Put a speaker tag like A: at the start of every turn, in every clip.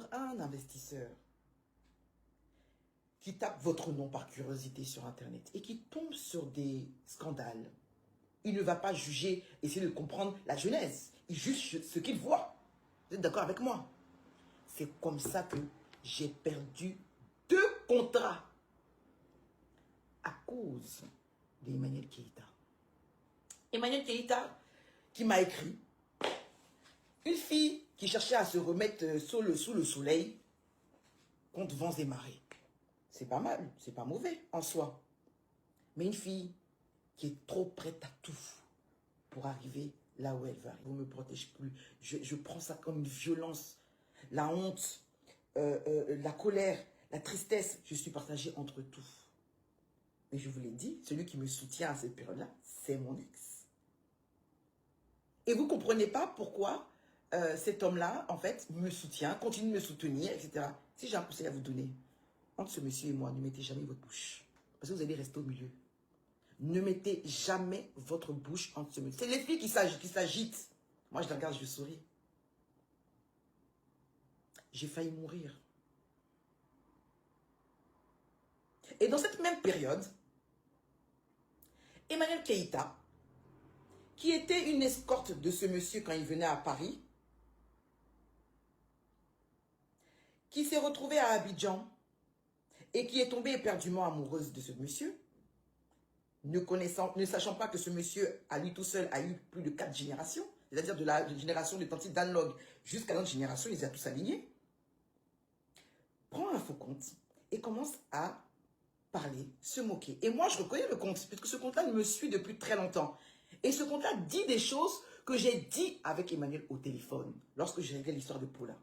A: pour un investisseur qui tape votre nom par curiosité sur Internet et qui tombe sur des scandales, il ne va pas juger, essayer de comprendre la genèse. Il juge ce qu'il voit. Vous êtes d'accord avec moi? C'est comme ça que j'ai perdu 2 contrats à cause d'Emmanuel Keïta. Emmanuel Keïta qui m'a écrit, une fille qui cherchait à se remettre sous le soleil contre vents et marées. C'est pas mal, c'est pas mauvais en soi. Mais une fille qui est trop prête à tout pour arriver là où elle va. Vous ne me protégez plus. Je prends ça comme une violence. La honte, la colère, la tristesse, je suis partagée entre tout. Mais je vous l'ai dit, celui qui me soutient à cette période-là, c'est mon ex. Et vous ne comprenez pas pourquoi cet homme-là, en fait, me soutient, continue de me soutenir, etc. Si j'ai un conseil à vous donner, entre ce monsieur et moi, ne mettez jamais votre bouche. Parce que vous allez rester au milieu. Ne mettez jamais votre bouche entre ce monsieur. C'est les filles qui s'agitent. Moi, je la regarde, je souris. J'ai failli mourir. Et dans cette même période, Emmanuel Keïta, qui était une escorte de ce monsieur quand il venait à Paris, qui s'est retrouvée à Abidjan et qui est tombée éperdument amoureuse de ce monsieur, ne sachant pas que ce monsieur, à lui tout seul, a eu plus de 4 générations, c'est-à-dire de la génération de Tanti d'Anlog jusqu'à notre génération, il les a tous alignés, prend un faux compte et commence à parler, se moquer. Et moi, je reconnais le compte, parce que ce compte-là me suit depuis très longtemps. Et ce compte-là dit des choses que j'ai dit avec Emmanuel au téléphone, lorsque j'ai réglé l'histoire de Paula.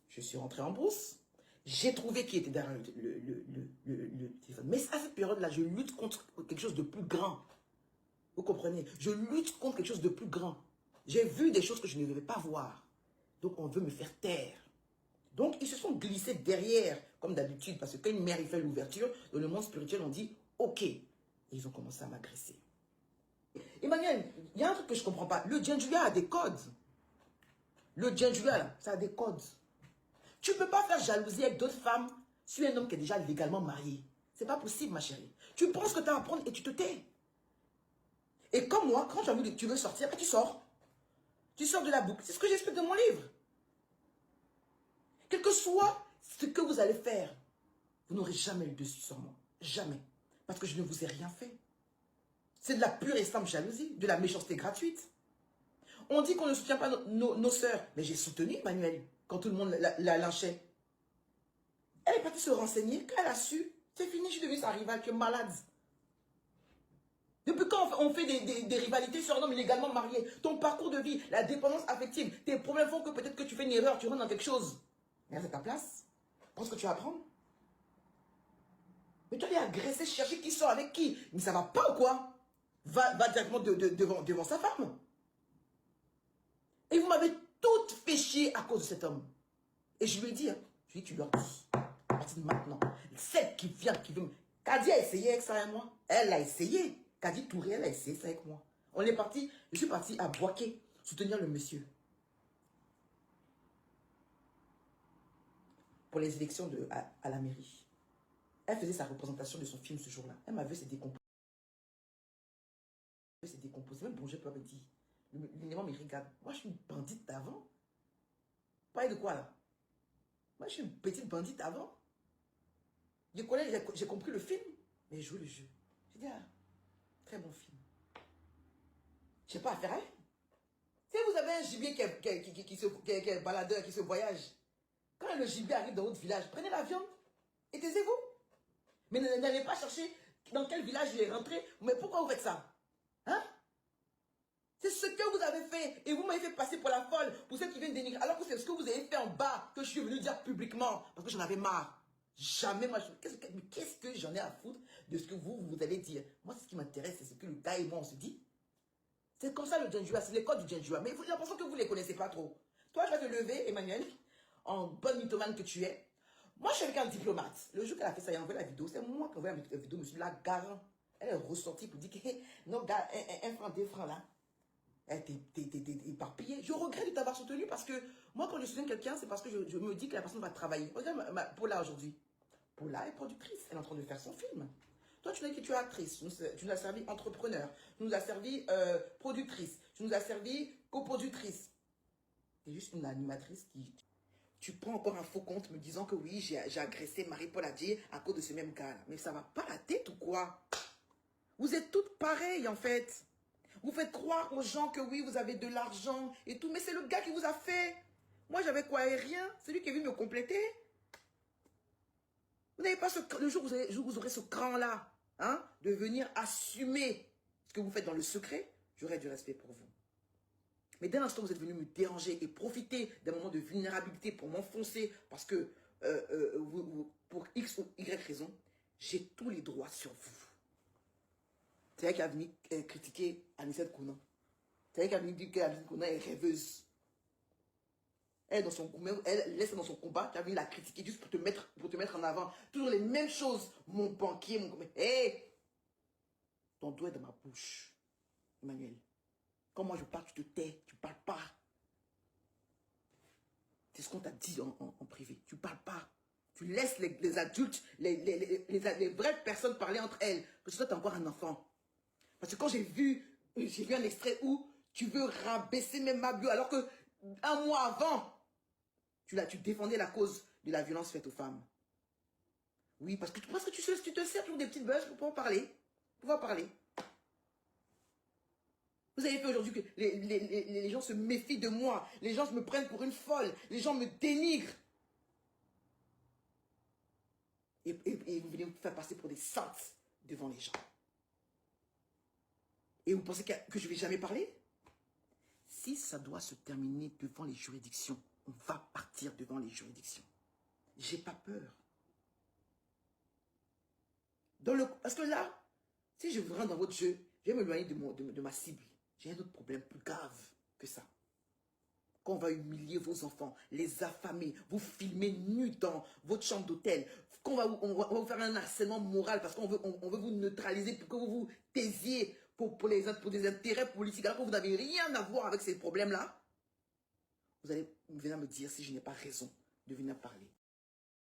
A: Je suis rentré en brousse, j'ai trouvé qui était derrière le téléphone. Mais à cette période-là, je lutte contre quelque chose de plus grand. Vous comprenez? Je lutte contre quelque chose de plus grand. J'ai vu des choses que je ne devais pas voir. Donc, on veut me faire taire. Donc, ils se sont glissés derrière, comme d'habitude, parce que quand une mère il fait l'ouverture, dans le monde spirituel, on dit « Ok ». Et ils ont commencé à m'agresser. Emmanuel, il y a un truc que je ne comprends pas. Le Djendjuya a des codes. Le Djendjuya, ça a des codes. Tu ne peux pas faire jalousie avec d'autres femmes sur un homme qui est déjà légalement marié. C'est pas possible, ma chérie. Tu penses que tu as à apprendre et tu te tais. Et comme moi, quand tu veux sortir, tu sors. Tu sors de la boucle. C'est ce que j'explique dans mon livre. Quel que soit ce que vous allez faire, vous n'aurez jamais le dessus sur moi. Jamais. Parce que je ne vous ai rien fait. C'est de la pure et simple jalousie, de la méchanceté gratuite. On dit qu'on ne soutient pas nos sœurs. Mais j'ai soutenu Emmanuel quand tout le monde la lynchait. Elle est partie se renseigner. Quand elle a su, c'est fini, je suis devenue sa rivale, tu es malade. Depuis quand on fait des rivalités sur un homme illégalement marié? Ton parcours de vie, la dépendance affective, tes problèmes font que peut-être que tu fais une erreur, tu rentres dans quelque chose. Mais à ta place, pense que tu vas apprendre. Mais tu vas aller agresser, chercher qui sort avec qui. Mais ça va pas ou quoi? Va directement devant sa femme. Et vous m'avez toutes fait chier à cause de cet homme. Et je lui ai dit, tu leur dis, à partir de maintenant, celle qui vient, qui veut... Kadi a essayé avec ça et moi. Elle a essayé. Kadi Touré, elle a essayé ça avec moi. On est parti, je suis parti à Boaké, soutenir le monsieur. Pour les élections à la mairie. Elle faisait sa représentation de son film ce jour-là. Elle m'avait se décomposer. Même bon, je peux me dire. L'élément me regarde. Moi, je suis une bandite d'avant. Pas de quoi là? Moi, je suis une petite bandite avant. J'ai compris le film, mais j'ai joué le jeu. J'ai dit, ah, très bon film. Je n'ai pas affaire à elle. Si vous avez un gibier qui est baladeur, qui se voyage, quand le gibier arrive dans votre village, prenez la viande et taisez-vous. Mais n'allez pas chercher dans quel village il est rentré. Mais pourquoi vous faites ça? Hein? C'est ce que vous avez fait. Et vous m'avez fait passer pour la folle, pour celle qui vient dénigrer. Alors que c'est ce que vous avez fait en bas que je suis venu dire publiquement. Parce que j'en avais marre. Jamais moi. Qu'est-ce que j'en ai à foutre de ce que vous allez dire? Moi, ce qui m'intéresse, c'est ce que le gars et moi, on se dit. C'est comme ça le Djendjuya. C'est les codes du Djendjuya. Mais j'ai l'impression que vous ne les connaissez pas trop. Toi, je vais te lever, Emmanuel, en bonne mythomane que tu es. Moi, je suis avec un diplomate. Le jour qu'elle a fait ça, il a envoyé la vidéo. C'est moi qui ai envoyé la vidéo, monsieur la garant. Elle est ressortie pour dire que, non, gars, un franc, 2 francs là. T'es éparpillé. Je regrette de t'avoir soutenu parce que moi, quand je soutiens quelqu'un, c'est parce que je me dis que la personne va travailler. Regarde Paula aujourd'hui. Paula est productrice. Elle est en train de faire son film. Toi, tu es actrice. Tu nous as servi entrepreneur. Tu nous as servi productrice. Tu nous as servi coproductrice. Tu es juste une animatrice qui... Tu prends encore un faux compte me disant que oui, j'ai agressé Marie-Paul Adjé à cause de ce même gars-là. Mais ça va pas la tête ou quoi? Vous êtes toutes pareilles en fait. Vous faites croire aux gens que oui, vous avez de l'argent et tout. Mais c'est le gars qui vous a fait. Moi, j'avais quoi et rien. C'est lui qui est venu me compléter. Vous n'avez pas le jour où vous aurez ce cran-là, hein, de venir assumer ce que vous faites dans le secret, j'aurai du respect pour vous. Mais dès l'instant où vous êtes venu me déranger et profiter d'un moment de vulnérabilité pour m'enfoncer parce que pour X ou Y raison, j'ai tous les droits sur vous. C'est elle qui a venu critiquer Anicette Kounan. C'est elle qui a venu dire qu'Anicette Kounan est rêveuse. Elle laisse dans son combat, tu as venu la critiquer juste pour te mettre en avant. Toujours les mêmes choses. Mon banquier, mon... Hé! Ton doigt est dans ma bouche, Emmanuel. Quand moi je parle, tu te tais, tu parles pas. C'est ce qu'on t'a dit en privé. Tu parles pas. Tu laisses les adultes, les vraies personnes parler entre elles. Parce que toi, tu es encore un enfant. Parce que quand j'ai vu un extrait où tu veux rabaisser mes Mabio, alors que un mois avant, tu défendais la cause de la violence faite aux femmes. Oui, parce que tu te sers toujours des petites buzz pour pouvoir parler. Vous avez fait aujourd'hui que les gens se méfient de moi. Les gens me prennent pour une folle. Les gens me dénigrent. Et vous venez me faire passer pour des saintes devant les gens. Et vous pensez que je ne vais jamais parler? Si ça doit se terminer devant les juridictions, on va partir devant les juridictions. J'ai pas peur. Parce que là, si je vous rentre dans votre jeu, je vais m'éloigner de ma cible. J'ai un autre problème plus grave que ça. Quand on va humilier vos enfants, les affamer, vous filmer nus dans votre chambre d'hôtel, on va vous faire un harcèlement moral parce qu'on veut vous neutraliser pour que vous vous taisiez pour des intérêts politiques, alors que vous n'avez rien à voir avec ces problèmes-là, vous allez venir me dire si je n'ai pas raison de venir parler.